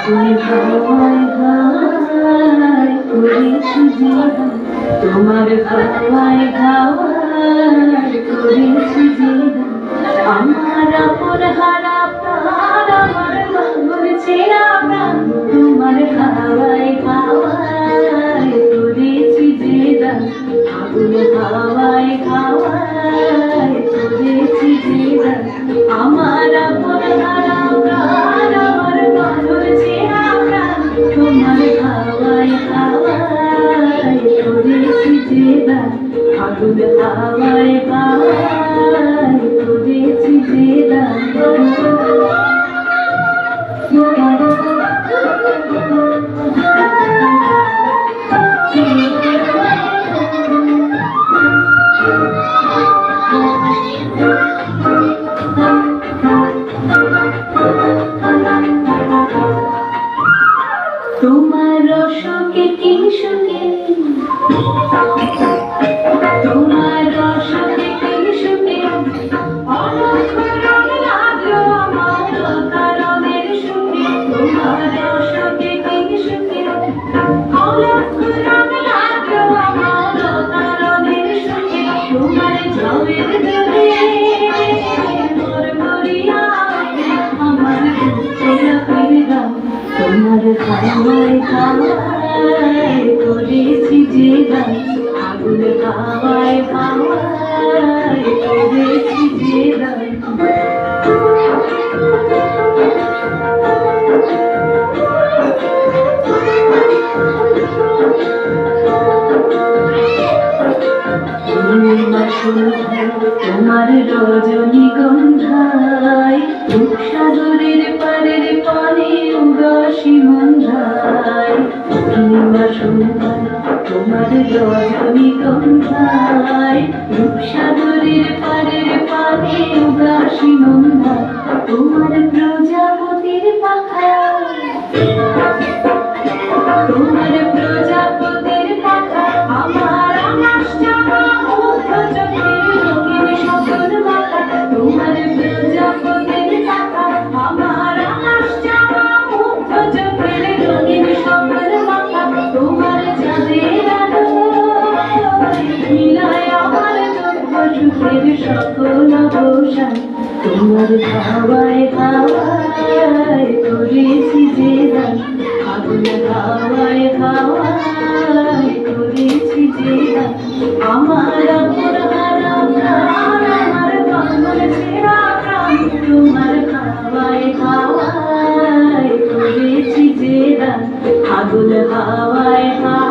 তুমি খাওয়ায় খাওয়ায় করেছি জীবন, তোমার খাওয়ায় খাওয়ায় করেছি জীবন। আমার আপন হারা প্রাণ, আমার বাবুর ছেঁড়া প্রাণ, তোমার খাওয়ায় খাওয়ায় করেছি জীবন। আগুন খাওয়ায় খাওয়ায় করেছি জীবন। আমার আপন হারা প্রাণ, আমার বাবুর ছেঁড়া প্রাণ, তোমার খাওয়ায় খাওয়ায় করেছি জীবন। আগুন খাওয়ায় খাওয়ায় করেছি জীবন। তোমার অসুখে কি সুখে, তোমার অসুখে কি সুখে, অলক্ষ রং লাগলো আমার তারণের সুখে। তোমার অসুখে কি সুখে, অলক্ষ রং লাগলো আমার তারণের সুখে। তোমার ঝামের দরে মোর মরিয়া আমার বুকের ফিরে দাও। তোমার খাওয়ায় খাওয়ায় করেছি জীবন, আগুন খাওয়ায় খাওয়ায় করেছি জীবন। তোমার রজনীগন্ধায় রূপসাগরের পারের পানে উদাসী মন্ধায়। কিংবা সুন্দর তোমার রজনীগন্ধায় রূপসাগরের পারের পানে উদাসী মন্ধায়। তোমার প্রজাপতির পাখা, তোমার প্রজাপতির পাখা, আমার আকাশ চাওয়া মুগ্ধ চোখের রঙিন স্বপ্ন মাখা। তোমার প্রজাপতির পাখা, আমার আকাশ চাওয়া মুগ্ধ চোখের রঙিন স্বপ্ন মাখা। তোমার চাঁদের আলো মিলায় আমার দুঃখ সুখের সকল অবসান। তোমার খাওয়ায় খাওয়ায় করেছি জীবন, আগুন খাওয়ায় খাওয়ায় করেছি জীবন। আমার আপন হারা প্রাণ, আমার বাবুর ছেঁড়া প্রাণ, তোমার খাওয়ায় খাওয়ায় করেছি জীবন। আগুন খাওয়ায় খাওয়ায়